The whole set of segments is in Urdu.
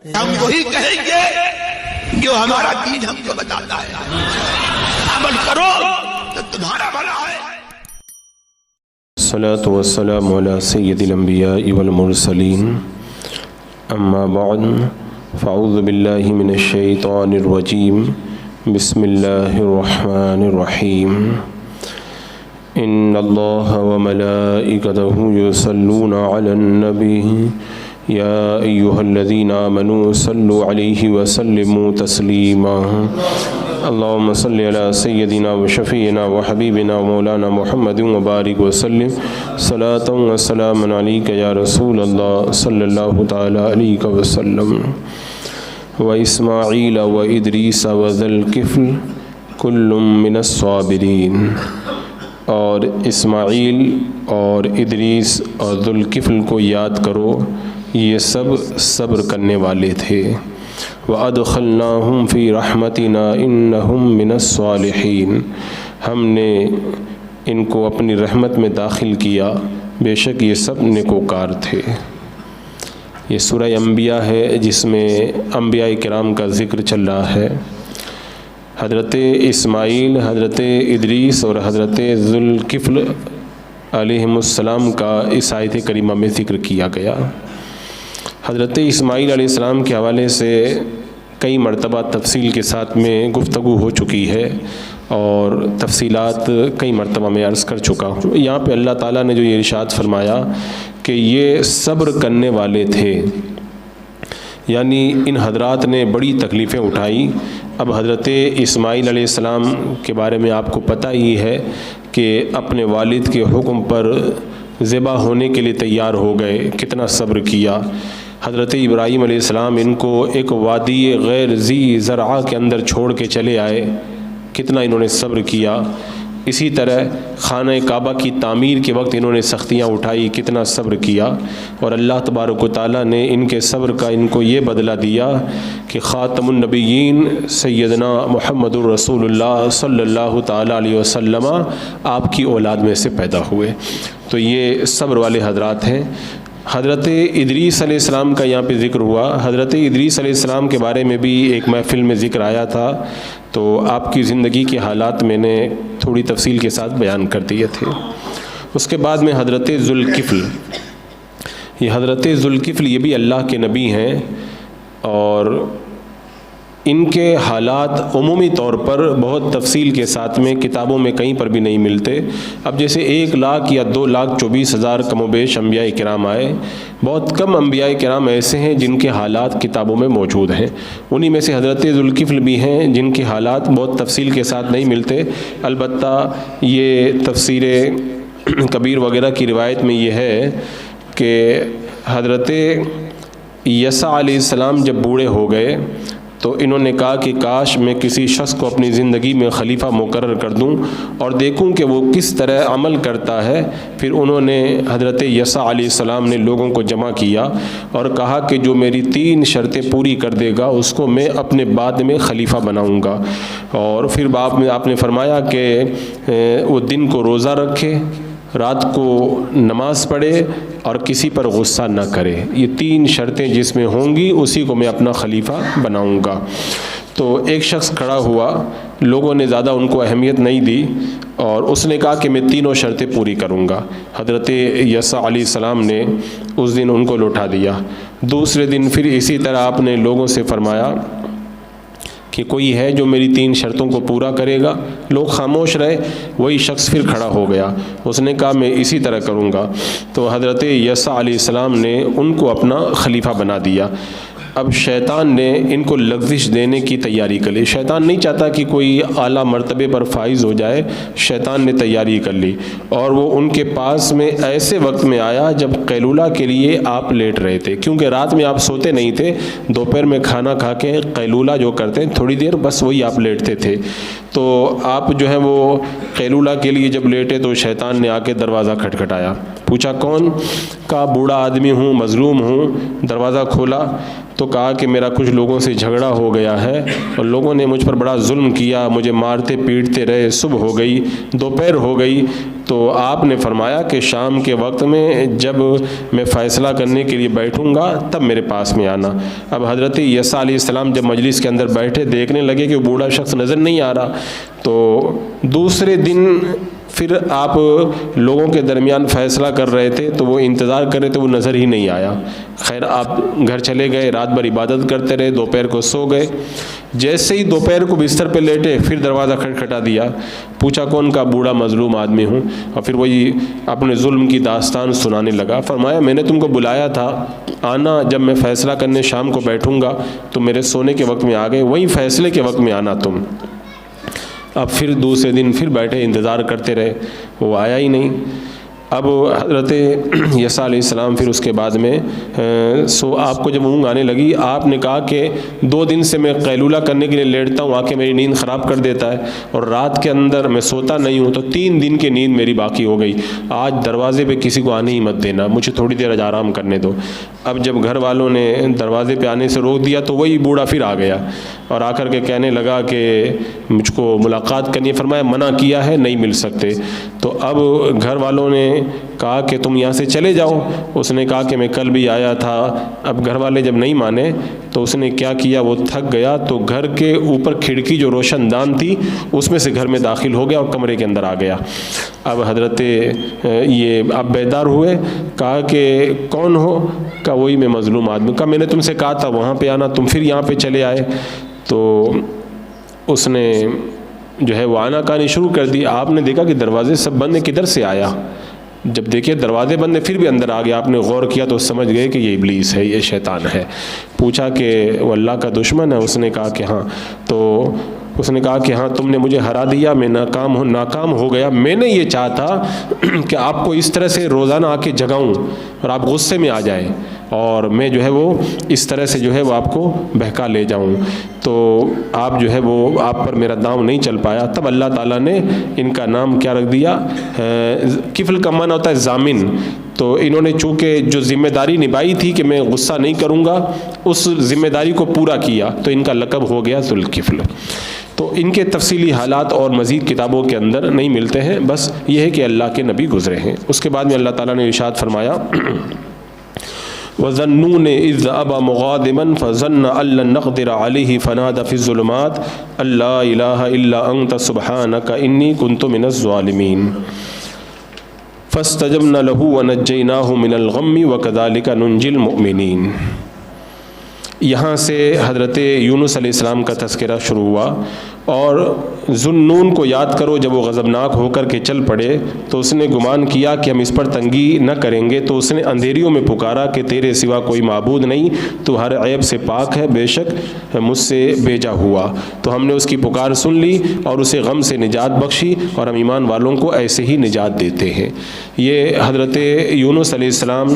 ہم وہی کہیں گے جو ہمارا دین ہم کو بتاتا ہے، عمل کرو تو تمہارا بھلا ہے۔ الصلاة والسلام على سید الانبیاء والمرسلین، اما بعد فاعوذ باللہ من الشیطان الرجیم، بسم اللہ الرحمن الرحیم۔ ان اللہ وملائکتہ یصلون علی النبی یا ایہا الذین آمنوا صلوا علیہ وسلموا تسلیما۔ اللہم صلی علی سیدنا و شفیعنا و حبیبنا و مولانا محمد وبارک وسلم، صلاۃ و سلام علیک یا رسول اللہ صلی اللہ تعالی علیہ وسلم۔ و اسماعیل و ادریس و ذی الکفل کل من الصابرین۔ اور اسماعیل اور ادریس اور ذی الکفل کو یاد کرو، یہ سب صبر کرنے والے تھے۔ وَأَدْخَلْنَاهُمْ فِي رَحْمَتِنَا إِنَّهُمْ مِنَ الصَّالِحِينَ۔ ہم نے ان کو اپنی رحمت میں داخل کیا، بے شک یہ سب نیکوکار تھے۔ یہ سورہ انبیاء ہے جس میں انبیاء کرام کا ذکر چل رہا ہے۔ حضرت اسماعیل، حضرت ادریس اور حضرت ذی الکفل علیہم السلام کا اس آیت کریمہ میں ذکر کیا گیا۔ حضرت اسماعیل علیہ السلام کے حوالے سے کئی مرتبہ تفصیل کے ساتھ میں گفتگو ہو چکی ہے اور تفصیلات کئی مرتبہ میں عرض کر چکا ہوں۔ یہاں پہ اللہ تعالیٰ نے جو یہ ارشاد فرمایا کہ یہ صبر کرنے والے تھے، یعنی ان حضرات نے بڑی تکلیفیں اٹھائی۔ اب حضرت اسماعیل علیہ السلام کے بارے میں آپ کو پتہ ہی ہے کہ اپنے والد کے حکم پر ذبح ہونے کے لیے تیار ہو گئے، کتنا صبر کیا۔ حضرت ابراہیم علیہ السلام ان کو ایک وادی غیر ذی زرع کے اندر چھوڑ کے چلے آئے، کتنا انہوں نے صبر کیا۔ اسی طرح خانہ کعبہ کی تعمیر کے وقت انہوں نے سختیاں اٹھائی، کتنا صبر کیا، اور اللہ تبارک و تعالیٰ نے ان کے صبر کا ان کو یہ بدلہ دیا کہ خاتم النبیین سیدنا محمد الرسول اللہ صلی اللہ تعالیٰ علیہ وسلم آپ کی اولاد میں سے پیدا ہوئے۔ تو یہ صبر والے حضرات ہیں۔ حضرت ادریس علیہ السلام کا یہاں پہ ذکر ہوا۔ حضرت ادریس علیہ السلام کے بارے میں بھی ایک محفل میں ذکر آیا تھا، تو آپ کی زندگی کے حالات میں نے تھوڑی تفصیل کے ساتھ بیان کر دیے تھے۔ اس کے بعد میں حضرت ذی الکفل، یہ حضرت ذی الکفل یہ بھی اللہ کے نبی ہیں، اور ان کے حالات عمومی طور پر بہت تفصیل کے ساتھ میں کتابوں میں کہیں پر بھی نہیں ملتے۔ اب جیسے 1 لاکھ یا 2,24,000 کم و بیش انبیاء کرام آئے، بہت کم انبیاء کرام ایسے ہیں جن کے حالات کتابوں میں موجود ہیں۔ انہی میں سے حضرت ذی الکفل بھی ہیں جن کے حالات بہت تفصیل کے ساتھ نہیں ملتے۔ البتہ یہ تفسیر کبیر وغیرہ کی روایت میں یہ ہے کہ حضرت یسع علیہ السلام جب بوڑھے ہو گئے تو انہوں نے کہا کہ کاش میں کسی شخص کو اپنی زندگی میں خلیفہ مقرر کر دوں اور دیکھوں کہ وہ کس طرح عمل کرتا ہے۔ پھر انہوں نے حضرت یسع علیہ السلام نے لوگوں کو جمع کیا اور کہا کہ جو میری 3 شرطیں پوری کر دے گا اس کو میں اپنے بعد میں خلیفہ بناؤں گا۔ اور پھر آپ نے فرمایا کہ وہ دن کو روزہ رکھے، رات کو نماز پڑھے اور کسی پر غصہ نہ کرے۔ یہ 3 شرطیں جس میں ہوں گی اسی کو میں اپنا خلیفہ بناؤں گا۔ تو ایک شخص کھڑا ہوا، لوگوں نے زیادہ ان کو اہمیت نہیں دی، اور اس نے کہا کہ میں 3 شرطیں پوری کروں گا۔ حضرت یسع علیہ السلام نے اس دن ان کو لوٹا دیا۔ دوسرے دن پھر اسی طرح آپ نے لوگوں سے فرمایا کہ کوئی ہے جو میری 3 شرطوں کو پورا کرے گا؟ لوگ خاموش رہے۔ وہی شخص پھر کھڑا ہو گیا، اس نے کہا میں اسی طرح کروں گا۔ تو حضرت یسع علیہ السلام نے ان کو اپنا خلیفہ بنا دیا۔ اب شیطان نے ان کو لغزش دینے کی تیاری کر لی۔ شیطان نہیں چاہتا کہ کوئی اعلیٰ مرتبے پر فائز ہو جائے، شیطان نے تیاری کر لی، اور وہ ان کے پاس میں ایسے وقت میں آیا جب قیلولہ کے لیے آپ لیٹ رہے تھے، کیونکہ رات میں آپ سوتے نہیں تھے، دوپہر میں کھانا کھا کے قیلولہ جو کرتے ہیں تھوڑی دیر بس وہی آپ لیٹتے تھے۔ تو آپ جو ہے وہ قیلولہ کے لیے جب لیٹے تو شیطان نے آ کے دروازہ کھٹکھٹایا، پوچھا کون؟ کہا بوڑھا آدمی ہوں، مظلوم ہوں۔ دروازہ کھولا تو کہا کہ میرا کچھ لوگوں سے جھگڑا ہو گیا ہے اور لوگوں نے مجھ پر بڑا ظلم کیا، مجھے مارتے پیٹتے رہے، صبح ہو گئی، دوپہر ہو گئی، تو آپ نے فرمایا کہ شام کے وقت میں جب میں فیصلہ کرنے کے لیے بیٹھوں گا تب میرے پاس میں آنا۔ اب حضرت یسع علیہ السلام جب مجلس کے اندر بیٹھے، دیکھنے لگے کہ وہ بوڑھا شخص نظر نہیں آ رہا، تو دوسرے دن پھر آپ لوگوں کے درمیان فیصلہ کر رہے تھے تو وہ انتظار کر رہے تھے، وہ نظر ہی نہیں آیا۔ خیر آپ گھر چلے گئے، رات بھر عبادت کرتے رہے، دوپہر کو سو گئے۔ جیسے ہی دوپہر کو بستر پہ لیٹے پھر دروازہ کھٹکھٹا دیا، پوچھا کون؟ کا بوڑھا مظلوم آدمی ہوں، اور پھر وہی اپنے ظلم کی داستان سنانے لگا۔ فرمایا میں نے تم کو بلایا تھا، آنا جب میں فیصلہ کرنے شام کو بیٹھوں گا تو میرے سونے کے وقت میں آ گئے، وہی فیصلے کے وقت میں آنا تم۔ اب پھر دوسرے دن پھر بیٹھے انتظار کرتے رہے، وہ آیا ہی نہیں۔ اب حضرت یسع علیہ السلام پھر اس کے بعد میں آپ کو جب اونگ آنے لگی، آپ نے کہا کہ 2 دن سے میں قیلولہ کرنے کے لیے لیٹتا ہوں، آ کے میری نیند خراب کر دیتا ہے اور رات کے اندر میں سوتا نہیں ہوں، تو 3 دن کی نیند میری باقی ہو گئی۔ آج دروازے پہ کسی کو آنے ہی مت دینا، مجھے تھوڑی دیر آج آرام کرنے دو۔ اب جب گھر والوں نے دروازے پہ آنے سے روک دیا تو وہی بوڑھا پھر آ گیا اور آ کر کے کہنے لگا کہ مجھ کو ملاقات کرنی ہے۔ فرمایا منع کیا ہے، نہیں مل سکتے۔ تو اب گھر والوں نے کہا کہ تم یہاں سے چلے جاؤ۔ اس نے کہا کہ میں کل بھی آیا تھا۔ اب گھر والے جب نہیں مانے تو اس نے کیا کیا، وہ تھک گیا تو گھر کے اوپر کھڑکی جو روشن دان تھی اس میں سے گھر میں داخل ہو گیا اور کمرے کے اندر آ گیا۔ اب حضرت یہ اب بیدار ہوئے، کہا کہ کون ہو؟ کہا وہی میں مظلوم آدمی۔ کہا میں نے تم سے کہا تھا وہاں پہ آنا، تم پھر یہاں پہ چلے آئے۔ تو اس نے جو ہے وہ آنا کہانی شروع کر دی۔ آپ نے دیکھا کہ دروازے سب بند ہیں، کدھر سے آیا؟ جب دیکھے دروازے بند ہیں پھر بھی اندر آ گیا۔ آپ نے غور کیا تو سمجھ گئے کہ یہ ابلیس ہے، یہ شیطان ہے۔ پوچھا کہ وہ اللہ کا دشمن ہے؟ اس نے کہا کہ ہاں۔ تو اس نے کہا کہ ہاں تم نے مجھے ہرا دیا، میں ناکام ہو گیا۔ میں نے یہ چاہا تھا کہ آپ کو اس طرح سے روزانہ آ کے جگاؤں اور آپ غصے میں آ جائیں اور میں جو ہے وہ اس طرح سے جو ہے وہ آپ کو بہکا لے جاؤں، تو آپ جو ہے وہ آپ پر میرا داؤں نہیں چل پایا۔ تب اللہ تعالیٰ نے ان کا نام کیا رکھ دیا؟ کفل کا معنی ہوتا ہے ضامن۔ تو انہوں نے چونکہ جو ذمہ داری نبھائی تھی کہ میں غصہ نہیں کروں گا، اس ذمہ داری کو پورا کیا، تو ان کا لقب ہو گیا ذوالکفل۔ تو ان کے تفصیلی حالات اور مزید کتابوں کے اندر نہیں ملتے ہیں، بس یہ ہے کہ اللہ کے نبی گزرے ہیں۔ اس کے بعد میں اللہ تعالیٰ نے ارشاد فرمایا وَظَنُّونِ إِذْ ذَهَبَ مُغَاضِبًا فَظَنَّ أَن لَّن نَّقْدِرَ عَلَيْهِ فَنَادَىٰ فِي الظُّلُمَاتِ أَن لَّا إِلَٰهَ إِلَّا أَنتَ سُبْحَانَكَ إِنِّي كُنتُ مِنَ الظَّالِمِينَ فَاسْتَجَبْنَا لَهُ وَنَجَّيْنَاهُ مِنَ الْغَمِّ وَكَذَٰلِكَ نُنجِي الْمُؤْمِنِينَ۔ یہاں سے حضرت یونس علیہ السلام کا تذکرہ شروع ہوا، اور ذوالنون کو یاد کرو جب وہ غضبناک ہو کر کے چل پڑے تو اس نے گمان کیا کہ ہم اس پر تنگی نہ کریں گے، تو اس نے اندھیریوں میں پکارا کہ تیرے سوا کوئی معبود نہیں، تو ہر عیب سے پاک ہے، بے شک مجھ سے بھیجا ہوا۔ تو ہم نے اس کی پکار سن لی اور اسے غم سے نجات بخشی، اور ہم ایمان والوں کو ایسے ہی نجات دیتے ہیں۔ یہ حضرت یونس علیہ السلام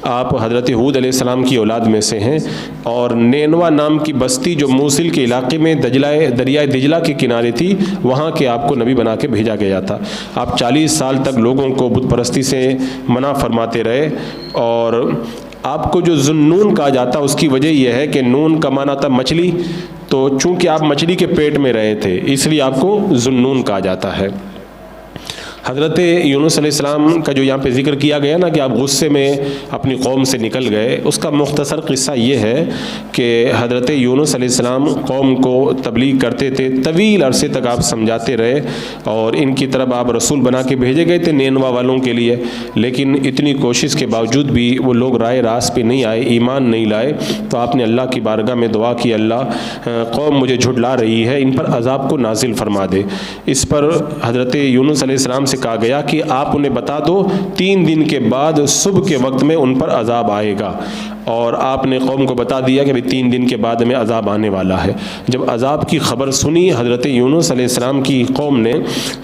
آپ حضرت ہود علیہ السلام کی اولاد میں سے ہیں، اور نینوا نام کی بستی جو موصل کے علاقے میں دریائے دجلہ کے کنارے تھی، وہاں کے آپ کو نبی بنا کے بھیجا گیا تھا۔ آپ 40 سال تک لوگوں کو بت پرستی سے منع فرماتے رہے، اور آپ کو جو ذوالنون کہا جاتا اس کی وجہ یہ ہے کہ نون کا معنی تھا مچھلی، تو چونکہ آپ مچھلی کے پیٹ میں رہے تھے اس لیے آپ کو ذوالنون کہا جاتا ہے۔ حضرت یونس علیہ السلام کا جو یہاں پہ ذکر کیا گیا نا کہ آپ غصے میں اپنی قوم سے نکل گئے، اس کا مختصر قصہ یہ ہے کہ حضرت یونس علیہ السلام قوم کو تبلیغ کرتے تھے، طویل عرصے تک آپ سمجھاتے رہے، اور ان کی طرف آپ رسول بنا کے بھیجے گئے تھے نینوا والوں کے لیے، لیکن اتنی کوشش کے باوجود بھی وہ لوگ رائے راست پہ نہیں آئے، ایمان نہیں لائے۔ تو آپ نے اللہ کی بارگاہ میں دعا کی، اللہ قوم مجھے جھٹلا رہی ہے، ان پر عذاب کو نازل فرما دے۔ اس پر حضرت یونس علیہ السلام سے کہا گیا کہ آپ انہیں بتا دو 3 دن کے بعد صبح کے وقت میں ان پر عذاب آئے گا، اور آپ نے قوم کو بتا دیا کہ 3 دن کے بعد میں عذاب آنے والا ہے۔ جب عذاب کی خبر سنی حضرت یونس علیہ السلام کی قوم نے،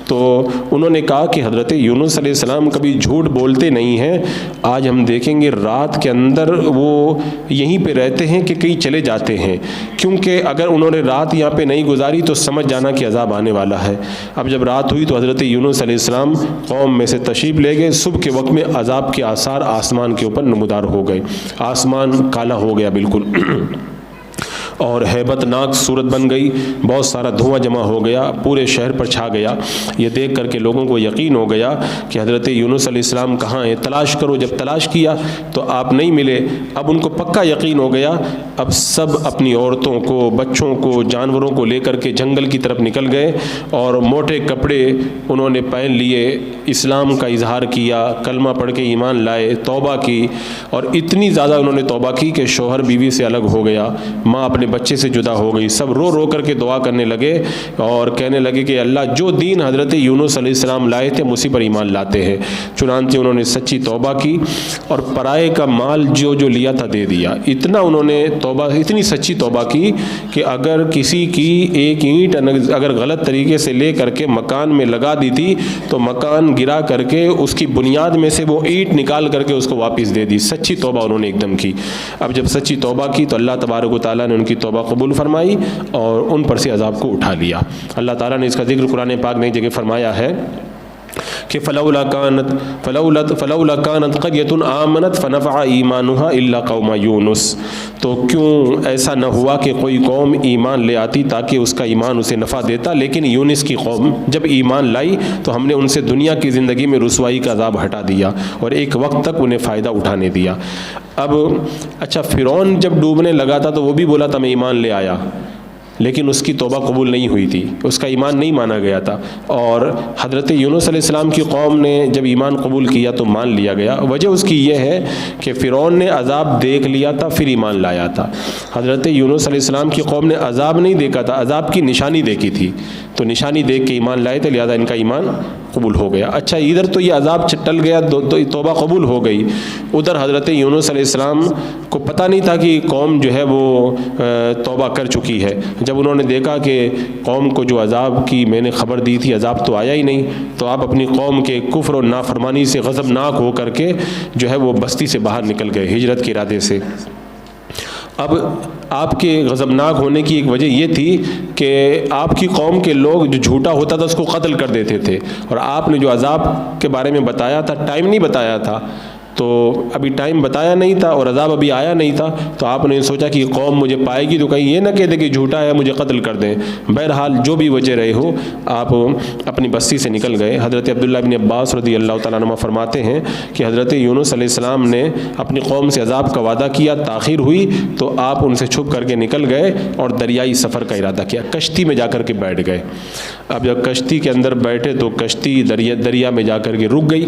تو انہوں نے کہا کہ حضرت یونس علیہ السلام کبھی جھوٹ بولتے نہیں ہیں، آج ہم دیکھیں گے رات کے اندر وہ یہیں پہ رہتے ہیں کہ کہیں چلے جاتے ہیں، کیونکہ اگر انہوں نے رات یہاں پہ نہیں گزاری تو سمجھ جانا کہ عذاب آنے والا ہے۔ اب جب رات ہوئی تو حضرت یونس علیہ السلام قوم میں سے تشریف لے گئے، صبح کے وقت میں عذاب کے آثار آسمان کے اوپر نمودار ہو گئے، آسمان آسمان کالا ہو گیا بالکل اور ہیبت ناک صورت بن گئی، بہت سارا دھواں جمع ہو گیا، پورے شہر پر چھا گیا۔ یہ دیکھ کر کے لوگوں کو یقین ہو گیا کہ حضرت یونس علیہ السلام کہاں ہیں، تلاش کرو۔ جب تلاش کیا تو آپ نہیں ملے۔ اب ان کو پکا یقین ہو گیا، اب سب اپنی عورتوں کو، بچوں کو، جانوروں کو لے کر کے جنگل کی طرف نکل گئے اور موٹے کپڑے انہوں نے پہن لیے، اسلام کا اظہار کیا، کلمہ پڑھ کے ایمان لائے، توبہ کی، اور اتنی زیادہ انہوں نے توبہ کی کہ شوہر بیوی سے الگ ہو گیا، ماں اپنے بچے سے جدا ہو گئی۔ سب رو رو کر کے دعا کرنے لگے اور کہنے لگے کہ اللہ جو دین حضرت یونس علیہ السلام لائے تھے ہم اسی پر ایمان لاتے ہیں۔ چنانچہ انہوں نے سچی توبہ کی اور پرائے کا مال جو لیا تھا دے دیا۔ اتنا انہوں نے توبہ، اتنی سچی توبہ کی کہ اگر کسی کی ایک اینٹ اگر غلط طریقے سے لے کر کے مکان میں لگا دی تھی تو مکان گرا کر کے اس کی بنیاد میں سے وہ اینٹ نکال کر کے اس کو واپس دے دی۔ سچی توبہ انہوں نے ایک دم کی۔ اب جب سچی توبہ کی تو اللہ تبارک و تعالیٰ نے ان کی توبہ قبول فرمائی اور ان پر سے عذاب کو اٹھا لیا۔ اللہ تعالیٰ نے اس کا ذکر قرآن پاک میں ایک جگہ فرمایا ہے کہ فلولا كانت قرية آمنت فنفع ایمانها الا قوم یونس، تو کیوں ایسا نہ ہوا کہ کوئی قوم ایمان لے آتی تاکہ اس کا ایمان اسے نفع دیتا، لیکن یونس کی قوم جب ایمان لائی تو ہم نے ان سے دنیا کی زندگی میں رسوائی کا عذاب ہٹا دیا اور ایک وقت تک انہیں فائدہ اٹھانے دیا۔ اب اچھا، فرعون جب ڈوبنے لگا تھا تو وہ بھی بولا تھا میں ایمان لے آیا، لیکن اس کی توبہ قبول نہیں ہوئی تھی، اس کا ایمان نہیں مانا گیا تھا، اور حضرت یونس علیہ السلام کی قوم نے جب ایمان قبول کیا تو مان لیا گیا۔ وجہ اس کی یہ ہے کہ فرعون نے عذاب دیکھ لیا تھا پھر ایمان لایا تھا، حضرت یونس علیہ السلام کی قوم نے عذاب نہیں دیکھا تھا، عذاب کی نشانی دیکھی تھی، تو نشانی دیکھ کے ایمان لائے تھے، لہذا ان کا ایمان قبول ہو گیا۔ اچھا، ادھر تو یہ عذاب ٹل گیا تو توبہ قبول ہو گئی، ادھر حضرت یونس علیہ السلام کو پتہ نہیں تھا کہ قوم جو ہے وہ توبہ کر چکی ہے۔ جب انہوں نے دیکھا کہ قوم کو جو عذاب کی میں نے خبر دی تھی عذاب تو آیا ہی نہیں، تو آپ اپنی قوم کے کفر و نافرمانی سے غضبناک ہو کر کے جو ہے وہ بستی سے باہر نکل گئے ہجرت کے ارادے سے۔ اب آپ کے غضبناک ہونے کی ایک وجہ یہ تھی کہ آپ کی قوم کے لوگ جو جھوٹا ہوتا تھا اس کو قتل کر دیتے تھے، اور آپ نے جو عذاب کے بارے میں بتایا تھا ٹائم نہیں بتایا تھا، تو ابھی ٹائم بتایا نہیں تھا اور عذاب ابھی آیا نہیں تھا، تو آپ نے سوچا کہ قوم مجھے پائے گی تو کہیں یہ نہ کہہ دے کہ جھوٹا ہے مجھے قتل کر دیں۔ بہرحال جو بھی وجہ رہے ہو آپ اپنی بستی سے نکل گئے۔ حضرت عبداللہ بن عباس رضی اللہ تعالیٰ عنہ فرماتے ہیں کہ حضرت یونس علیہ السلام نے اپنی قوم سے عذاب کا وعدہ کیا، تاخیر ہوئی تو آپ ان سے چھپ کر کے نکل گئے اور دریائی سفر کا ارادہ کیا، کشتی میں جا کر کے بیٹھ گئے۔ اب جب کشتی کے اندر بیٹھے تو کشتی دریا میں جا کر کے رک گئی۔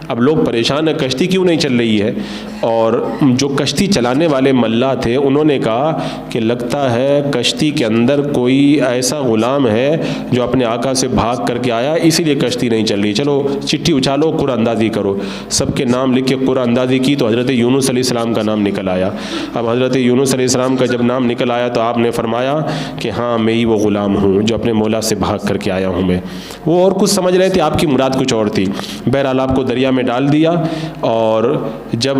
اب لوگ پریشان ہیں کشتی کیوں نہیں چل رہی ہے، اور جو کشتی چلانے والے ملا تھے انہوں نے کہا کہ لگتا ہے کشتی کے اندر کوئی ایسا غلام ہے جو اپنے آقا سے بھاگ کر کے آیا، اسی لیے کشتی نہیں چل رہی، چلو چٹھی اچھالو قرعہ اندازی کرو۔ سب کے نام لکھ کے قرعہ اندازی کی تو حضرت یونس علیہ السلام کا نام نکل آیا۔ اب حضرت یونس علیہ السلام کا جب نام نکل آیا تو آپ نے فرمایا کہ ہاں میں ہی وہ غلام ہوں جو اپنے مولا سے بھاگ کر کے آیا ہوں میں۔ وہ اور کچھ سمجھ رہے تھے، آپ کی مراد کچھ اور تھی۔ بہرحال آپ کو دریا میں ڈال دیا، اور جب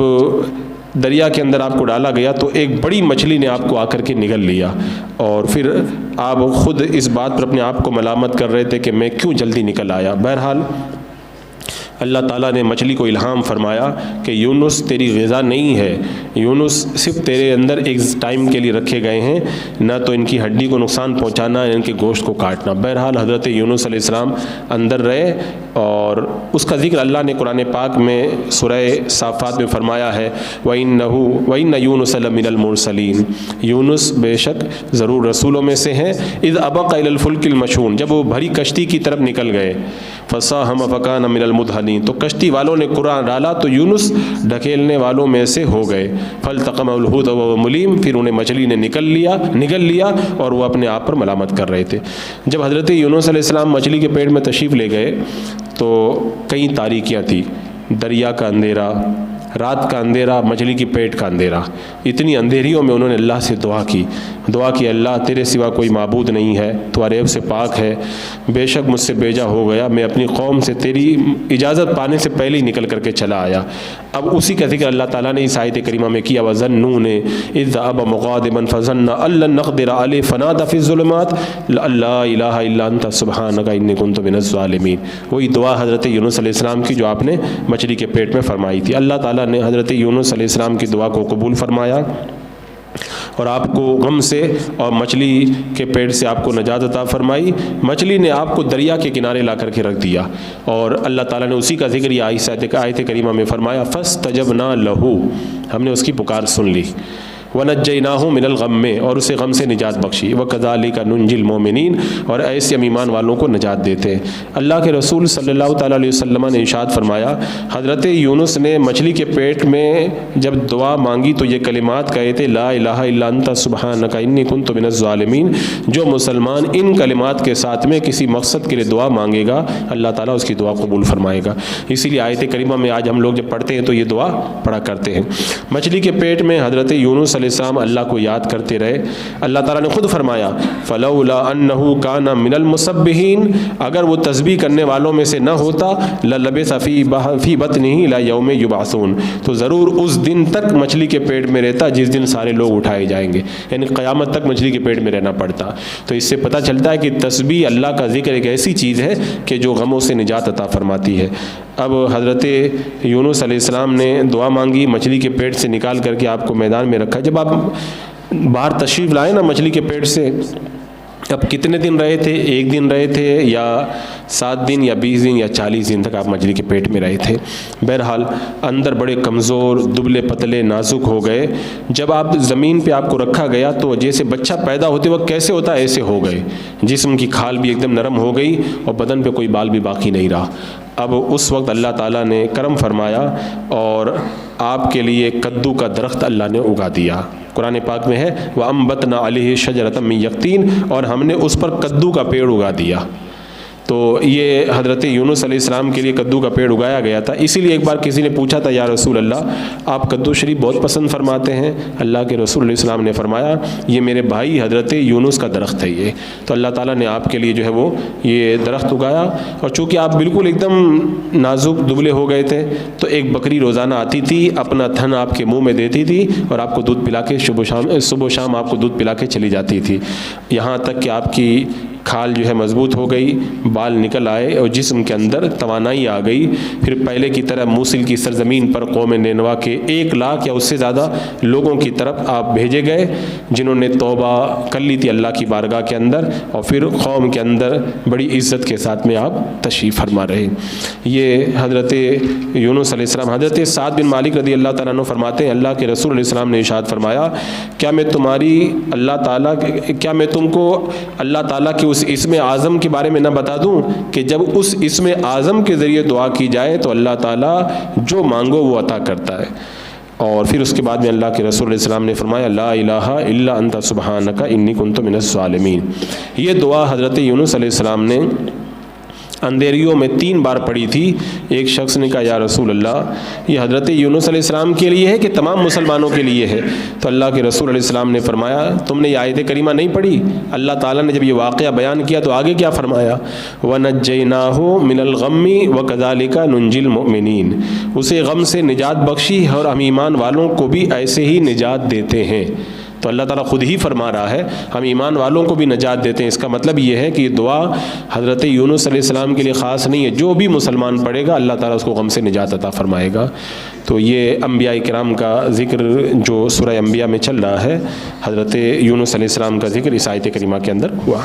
دریا کے اندر آپ کو ڈالا گیا تو ایک بڑی مچھلی نے آپ کو آ کر کے نگل لیا، اور پھر آپ خود اس بات پر اپنے آپ کو ملامت کر رہے تھے کہ میں کیوں جلدی نکل آیا۔ بہرحال اللہ تعالیٰ نے مچھلی کو الہام فرمایا کہ یونس تیری غذا نہیں ہے، یونس صرف تیرے اندر ایک ٹائم کے لیے رکھے گئے ہیں، نہ تو ان کی ہڈی کو نقصان پہنچانا ہے ان کے گوشت کو کاٹنا۔ بہرحال حضرت یونس علیہ السلام اندر رہے، اور اس کا ذکر اللہ نے قرآن پاک میں سورہ صافات میں فرمایا ہے وَإِنَّ يُونُسَ لَمِنَ الْمُرْسَلِينَ، یونس بے شک ضرور رسولوں میں سے ہیں۔ اِذْ أَبَقَ إِلَى الْفُلْكِ الْمَشْحُونِ، جب وہ بھری کشتی کی طرف نکل گئے، فَسَاهَمَ فَكَانَ مِنَ الْمُدْحَضِينَ، تو کشتی والوں نے قرآن ڈالا تو یونس ڈھکیلنے والوں میں سے ہو گئے۔ فَالْتَقَمَهُ الْحُوتُ وَهُوَ مُلِيمٌ، پھر انہیں مچھلی نے نگل لیا اور وہ اپنے آپ پر ملامت کر رہے تھے۔ جب حضرت یونس علیہ السلام مچھلی کے پیٹ میں تشریف لے گئے تو کئی تاریکیاں تھیں، دریا کا اندھیرا، رات کا اندھیرا، مچھلی کی پیٹ کا اندھیرا، اتنی اندھیریوں میں انہوں نے اللہ سے دعا کی، دعا کی اللہ تیرے سوا کوئی معبود نہیں ہے، تو عیب سے پاک ہے، بے شک مجھ سے بیجا ہو گیا، میں اپنی قوم سے تیری اجازت پانے سے پہلے ہی نکل کر کے چلا آیا۔ اب اسی کا ذکر اللہ تعالیٰ نے اس آیت کریمہ میں کیا، وَظَنُّونِ إِذْ ذَهَبَ مُغَاضِبًا فَظَنَّ أَن لَّن نَّقْدِرَ عَلَيْهِ فَنَادَىٰ فِي الظُّلُمَاتِ أَن لَّا إِلَٰهَ إِلَّا أَنتَ سُبْحَانَكَ إِنِّي كُنتُ مِنَ الظَّالِمِينَ۔ وہی دعا حضرت یونس علیہ السلام کی جو آپ نے مچھلی کے پیٹ میں فرمائی تھی، اللہ تعالیٰ نے حضرت یونس علیہ السلام کی دعا کو قبول فرمایا اور آپ کو غم سے اور مچھلی کے پیٹ سے آپ کو نجات عطا فرمائی۔ مچھلی نے آپ کو دریا کے کنارے لا کر کے رکھ دیا، اور اللہ تعالیٰ نے اسی کا ذکر یہ آیت کریمہ میں فرمایا، فَاسْتَجَبْنَا لَهُ، ہم نے اس کی پکار سن لی، وَنَجَّيْنَاهُ مِنَ الْغَمِّ، اور اسے غم سے نجات بخشی، وَكَذَلِكَ نُنْجِي الْمُؤْمِنِينَ، اور ایسے ہم ایمان والوں کو نجات دیتے ہیں۔ اللہ کے رسول صلی اللہ تعالیٰ علیہ وسلم نے ارشاد فرمایا، حضرت یونس نے مچھلی کے پیٹ میں جب دعا مانگی تو یہ کلمات کہے تھے، لا الہ الا انت سبحانک انی کنت من الظالمین۔ جو مسلمان ان کلمات کے ساتھ میں کسی مقصد کے لیے دعا مانگے گا، اللہ تعالیٰ اس کی دعا قبول فرمائے گا۔ اسی لیے آیت کریمہ میں آج ہم لوگ جب پڑھتے ہیں تو یہ دعا پڑھا کرتے ہیں۔ مچھلی کے پیٹ میں حضرت یونس علیہ السلام اللہ کو یاد کرتے رہے۔ اللہ تعالیٰ نے خود فرمایا، فلولا انہ کان من المسبحین، اگر وہ تسبیح کرنے والوں میں سے نہ ہوتا، للبث فی بطنہ الی یوم یبعثون، تو ضرور اس دن تک مچھلی کے پیٹ میں رہتا جس دن سارے لوگ اٹھائے جائیں گے، یعنی قیامت تک مچھلی کے پیٹ میں رہنا پڑتا۔ تو اس سے پتہ چلتا ہے کہ تسبیح اللہ کا ذکر ایک ایسی چیز ہے کہ جو غموں سے نجات عطا فرماتی ہے۔ اب حضرت یونس علیہ السلام نے دعا مانگی، مچھلی کے پیٹ سے نکال کر کے آپ کو میدان میں رکھا۔ جب آپ باہر تشریف لائے نا مچھلی کے پیٹ سے، اب کتنے دن رہے تھے؟ 1 دن رہے تھے یا 7 دن یا 20 دن یا 40 دن تک آپ مچھلی کے پیٹ میں رہے تھے؟ بہرحال اندر بڑے کمزور، دبلے پتلے، نازک ہو گئے۔ جب آپ زمین پہ آپ کو رکھا گیا تو جیسے بچہ پیدا ہوتے وقت کیسے ہوتا ہے ایسے ہو گئے، جسم کی کھال بھی ایک دم نرم ہو گئی اور بدن پہ کوئی بال بھی باقی نہیں رہا۔ اب اس وقت اللہ تعالیٰ نے کرم فرمایا اور آپ کے لیے کدو کا درخت اللہ نے اگا دیا۔ قرآن پاک میں ہے، وَأَنبَتْنَا عَلَيْهِ شَجَرَةً مِّن يَقْطِينٍ، اور ہم نے اس پر کدو کا پیڑ اگا دیا۔ تو یہ حضرت یونس علیہ السلام کے لیے کدو کا پیڑ اگایا گیا تھا۔ اسی لیے ایک بار کسی نے پوچھا تھا، یا رسول اللہ آپ کدو شریف بہت پسند فرماتے ہیں۔ اللہ کے رسول علیہ السلام نے فرمایا، یہ میرے بھائی حضرت یونس کا درخت ہے یہ۔ تو اللہ تعالیٰ نے آپ کے لیے جو ہے وہ یہ درخت اگایا، اور چونکہ آپ بالکل ایک دم نازک دبلے ہو گئے تھے تو ایک بکری روزانہ آتی تھی، اپنا تھن آپ کے منہ میں دیتی تھی اور آپ کو دودھ پلا کے صبح و شام آپ کو دودھ پلا کے چلی جاتی تھی، یہاں تک کہ آپ کی کھال جو ہے مضبوط ہو گئی، بال نکل آئے اور جسم کے اندر توانائی آ گئی۔ پھر پہلے کی طرح موصل کی سرزمین پر قوم نینوا کے 1 لاکھ یا اس سے زیادہ لوگوں کی طرف آپ بھیجے گئے، جنہوں نے توبہ کر لی تھی اللہ کی بارگاہ کے اندر، اور پھر قوم کے اندر بڑی عزت کے ساتھ میں آپ تشریف فرما رہے۔ یہ حضرت یونس علیہ السلام، حضرت سعد بن مالک رضی اللہ تعالیٰ عنہ فرماتے ہیں، اللہ کے رسول علیہ السلام نے ارشاد فرمایا، کیا میں تم کو اللہ تعالیٰ کے اس اسم اعظم کے بارے میں نہ بتا دوں کہ جب اس اسم اعظم کے ذریعے دعا کی جائے تو اللہ تعالیٰ جو مانگو وہ عطا کرتا ہے۔ اور پھر اس کے بعد میں اللہ کے رسول علیہ السلام نے فرمایا، لا الہ الا انت سبحانک انی کنت من الظالمین۔ یہ دعا حضرت یونس علیہ السلام نے اندھیریوں میں 3 بار پڑھی تھی۔ ایک شخص نے کہا، یا رسول اللہ یہ حضرت یونس علیہ السلام کے لیے ہے کہ تمام مسلمانوں کے لیے ہے؟ تو اللہ کے رسول علیہ السلام نے فرمایا، تم نے یہ آیت کریمہ نہیں پڑھی؟ اللہ تعالیٰ نے جب یہ واقعہ بیان کیا تو آگے کیا فرمایا، وَنَجَّيْنَاهُ مِنَ الْغَمِّ وَكَذَلِكَ نُنْجِي الْمُؤْمِنِينَ، اسے غم سے نجات بخشی اور ہم ایمان والوں کو بھی ایسے ہی نجات دیتے ہیں۔ تو اللہ تعالیٰ خود ہی فرما رہا ہے ہم ایمان والوں کو بھی نجات دیتے ہیں۔ اس کا مطلب یہ ہے کہ یہ دعا حضرت یونس علیہ السلام کے لیے خاص نہیں ہے، جو بھی مسلمان پڑھے گا اللہ تعالیٰ اس کو غم سے نجات عطا فرمائے گا۔ تو یہ انبیاء کرام کا ذکر جو سورہ انبیاء میں چل رہا ہے، حضرت یونس علیہ السلام کا ذکر اس آیت کریمہ کے اندر ہوا۔